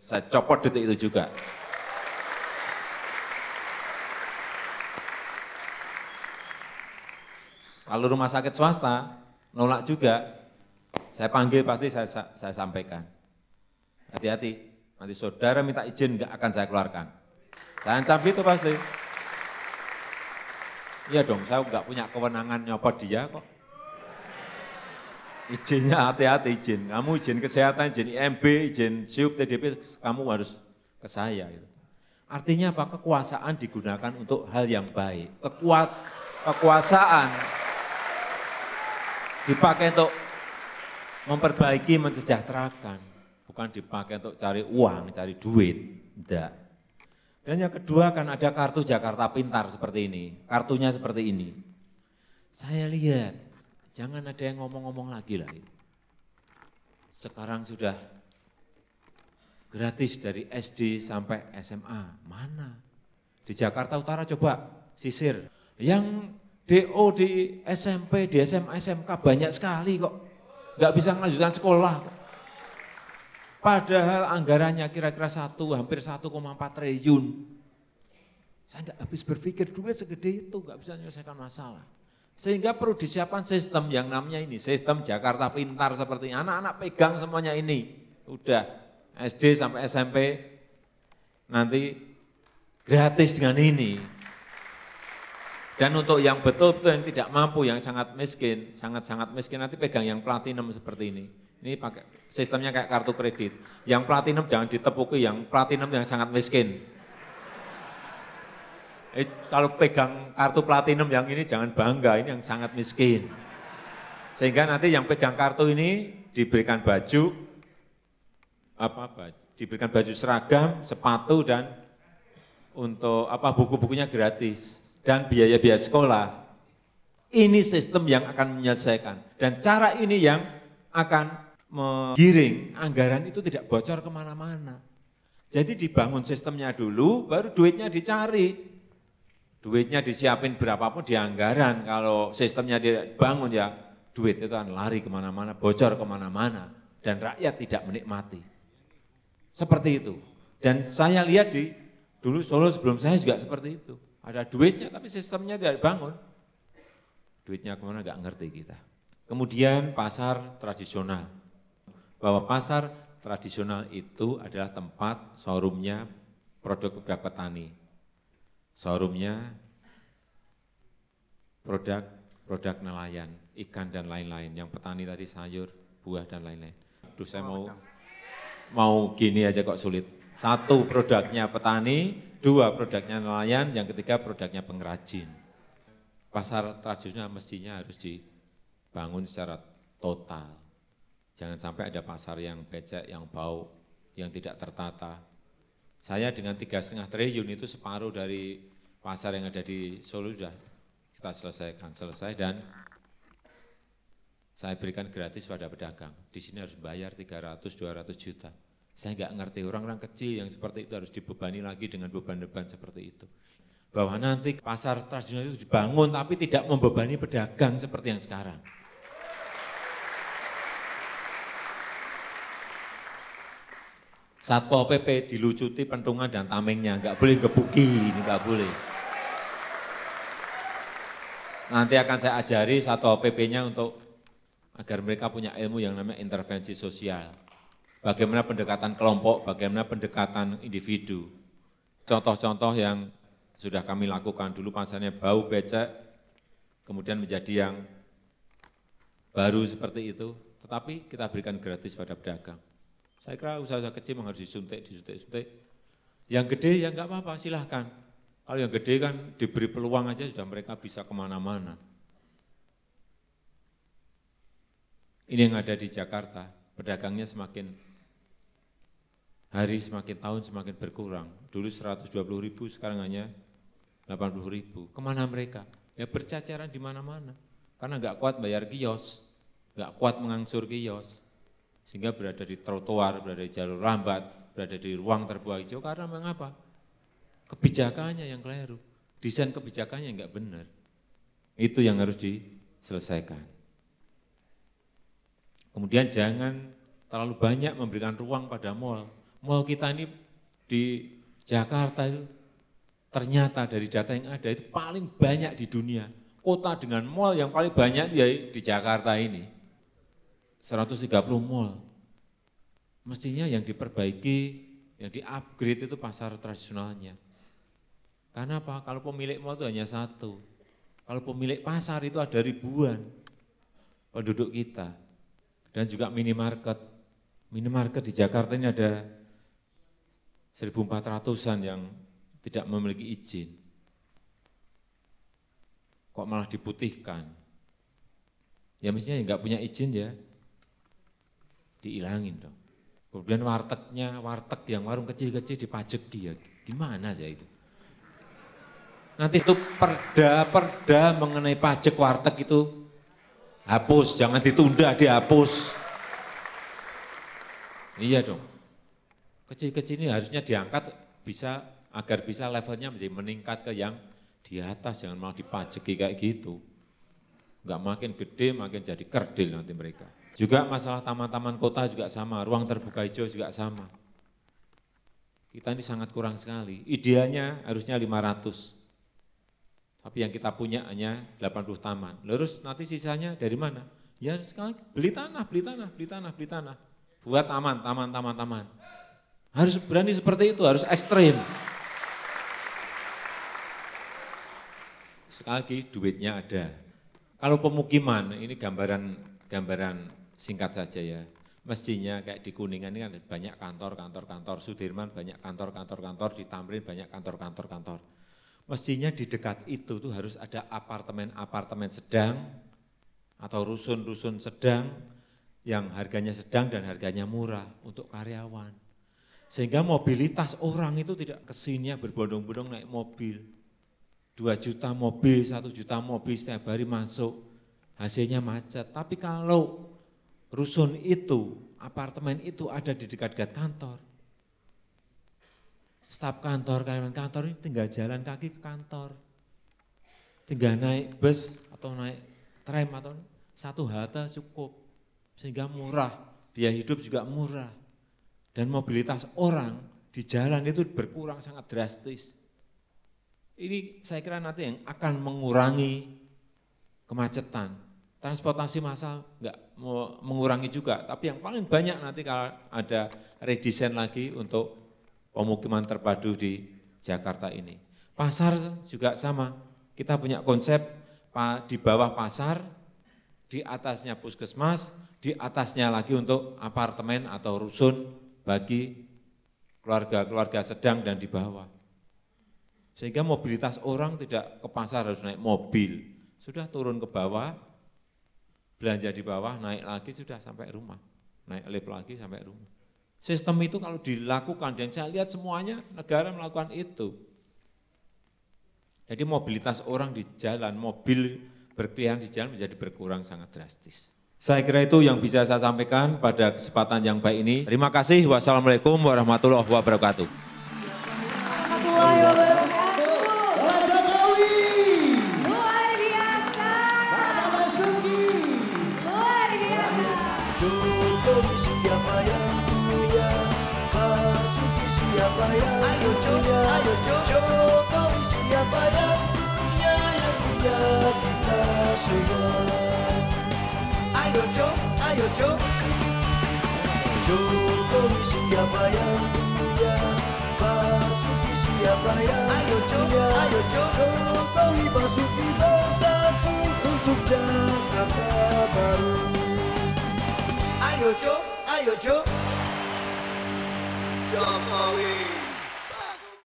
saya copot detik itu juga. Kalau rumah sakit swasta, nolak juga, saya panggil pasti saya sampaikan. Hati-hati, nanti saudara minta izin nggak akan saya keluarkan. Saya ancam gitu pasti. Iya dong, saya nggak punya kewenangan nyopot dia kok. Izinnya hati-hati izin, kamu izin kesehatan, izin IMB, izin SIUP, TDP, kamu harus ke saya. Gitu. Artinya apa? Kekuasaan digunakan untuk hal yang baik. Kekuasaan dipakai untuk memperbaiki, mensejahterakan. Bukan dipakai untuk cari uang, cari duit. Tidak. Dan yang kedua kan ada kartu Jakarta Pintar seperti ini. Kartunya seperti ini. Saya lihat, jangan ada yang ngomong-ngomong lagi lah. Sekarang sudah gratis dari SD sampai SMA. Mana? Di Jakarta Utara coba sisir. Yang DO di SMP, di SMA, SMK banyak sekali kok. Nggak bisa melanjutkan sekolah kok. Padahal anggarannya kira-kira hampir 1,4 triliun. Saya nggak habis berpikir duit segede itu, nggak bisa menyelesaikan masalah. Sehingga perlu disiapkan sistem yang namanya ini, sistem Jakarta Pintar seperti ini. Anak-anak pegang semuanya ini. Udah SD sampai SMP, nanti gratis dengan ini. Dan untuk yang betul-betul yang tidak mampu, yang sangat miskin, sangat-sangat miskin, nanti pegang yang platinum seperti ini. Ini pakai sistemnya kayak kartu kredit. Yang platinum jangan ditepuki, yang platinum yang sangat miskin. Kalau pegang kartu platinum yang ini jangan bangga, ini yang sangat miskin. Sehingga nanti yang pegang kartu ini diberikan baju, diberikan baju seragam, sepatu dan untuk buku-bukunya gratis dan biaya-biaya sekolah. Ini sistem yang akan menyelesaikan dan cara ini yang akan menggiring anggaran itu tidak bocor kemana-mana. Jadi dibangun sistemnya dulu, baru duitnya dicari. Duitnya disiapin berapapun di anggaran, kalau sistemnya dibangun ya duit itu akan lari kemana-mana, bocor kemana-mana, dan rakyat tidak menikmati. Seperti itu. Dan saya lihat dulu Solo sebelum saya juga seperti itu. Ada duitnya tapi sistemnya tidak dibangun. Duitnya kemana nggak ngerti kita. Kemudian pasar tradisional. Bahwa pasar tradisional itu adalah tempat showroomnya produk petani. Showroomnya produk nelayan, ikan dan lain-lain. Yang petani tadi sayur, buah dan lain-lain. Aduh saya mau gini aja kok sulit. Satu produknya petani, dua produknya nelayan, yang ketiga produknya pengrajin. Pasar tradisional mestinya harus dibangun secara total. Jangan sampai ada pasar yang becek, yang bau, yang tidak tertata. Saya dengan 3,5 triliun itu separuh dari pasar yang ada di Solo sudah kita selesai dan saya berikan gratis pada pedagang. Di sini harus bayar 300-200 juta. Saya nggak ngerti orang-orang kecil yang seperti itu harus dibebani lagi dengan beban-beban seperti itu. Bahwa nanti pasar tradisional itu dibangun tapi tidak membebani pedagang seperti yang sekarang. Satpol PP dilucuti pentungan dan tamengnya, nggak boleh gebuki, ini nggak boleh. Nanti akan saya ajari Satpol PP-nya untuk agar mereka punya ilmu yang namanya intervensi sosial. Bagaimana pendekatan kelompok, bagaimana pendekatan individu. Contoh-contoh yang sudah kami lakukan dulu pasarnya bau becek, kemudian menjadi yang baru seperti itu, tetapi kita berikan gratis pada pedagang. Saya kira usaha-usaha kecil memang harus disuntik. Yang gede ya enggak apa-apa, silahkan. Kalau yang gede kan diberi peluang aja sudah mereka bisa kemana-mana. Ini yang ada di Jakarta, pedagangnya semakin hari, semakin tahun semakin berkurang. Dulu 120.000, sekarang hanya 80.000. Kemana mereka? Ya bercacaran di mana-mana. Karena enggak kuat bayar kios, enggak kuat mengangsur kios. Sehingga berada di trotoar, berada di jalur lambat, berada di ruang terbuka hijau, karena mengapa? Kebijakannya yang keliru, desain kebijakannya enggak benar. Itu yang harus diselesaikan. Kemudian jangan terlalu banyak memberikan ruang pada mal. Mall kita ini di Jakarta itu ternyata dari data yang ada itu paling banyak di dunia. Kota dengan mall yang paling banyak ya di Jakarta ini. 130 mall. Mestinya yang diperbaiki, yang di-upgrade itu pasar tradisionalnya. Karena apa? Kalau pemilik mall itu hanya satu. Kalau pemilik pasar itu ada ribuan penduduk kita. Dan juga minimarket. Minimarket di Jakarta ini ada 1.400-an yang tidak memiliki izin. Kok malah diputihkan? Ya mestinya enggak punya izin ya, dihilangin dong. Kemudian wartegnya, warteg yang warung kecil-kecil dipajeki ya, gimana sih itu? Nanti itu perda mengenai pajak warteg itu hapus, jangan ditunda, dihapus. Iya dong, kecil-kecil ini harusnya diangkat agar bisa levelnya menjadi meningkat ke yang di atas, jangan malah dipajeki kayak gitu. Enggak makin gede, makin jadi kerdil nanti mereka. Juga masalah taman-taman kota juga sama, ruang terbuka hijau juga sama. Kita ini sangat kurang sekali, idealnya harusnya 500. Tapi yang kita punya hanya 80 taman. Terus nanti sisanya dari mana? Ya sekarang beli tanah. Buat taman. Harus berani seperti itu, harus ekstrim. Sekali lagi duitnya ada. Kalau pemukiman, ini gambaran singkat saja ya. Mestinya kayak di Kuningan ini kan banyak kantor, Sudirman banyak kantor, di Tamrin banyak kantor. Mestinya di dekat itu tuh harus ada apartemen sedang atau rusun sedang yang harganya sedang dan harganya murah untuk karyawan. Sehingga mobilitas orang itu tidak kesininya berbondong-bondong naik mobil. 2 juta mobil, 1 juta mobil setiap hari masuk, hasilnya macet. Tapi kalau rusun itu, apartemen itu ada di dekat-dekat kantor, staf kantor, karyawan kantor ini tinggal jalan kaki ke kantor. Tinggal naik bus atau naik tram atau 1 halte cukup. Sehingga murah, biaya hidup juga murah. Dan mobilitas orang di jalan itu berkurang sangat drastis. Ini saya kira nanti yang akan mengurangi kemacetan. Transportasi massal enggak mengurangi juga, tapi yang paling banyak nanti kalau ada redesign lagi untuk pemukiman terpadu di Jakarta ini. Pasar juga sama, kita punya konsep di bawah pasar, di atasnya puskesmas, di atasnya lagi untuk apartemen atau rusun bagi keluarga-keluarga sedang dan di bawah. Sehingga mobilitas orang tidak ke pasar harus naik mobil, sudah turun ke bawah, belanja di bawah, naik lagi sudah sampai rumah, naik lift lagi sampai rumah. Sistem itu kalau dilakukan, dan saya lihat semuanya negara melakukan itu. Jadi mobilitas orang di jalan, mobil berkeliaran di jalan menjadi berkurang sangat drastis. Saya kira itu yang bisa saya sampaikan pada kesempatan yang baik ini. Terima kasih. Wassalamualaikum warahmatullahi wabarakatuh. Pak Jokowi. Luar biasa. Pak Basuki. Luar biasa. Jokowi siapa yang punya, Basuki siapa yang punya, Jokowi siapa yang punya kita semua. Ayo Jokowi siapa yang punya, Basuki siapa yang punya, Jokowi Basuki bersatu untuk Jakarta baru. Ayo Jokowi.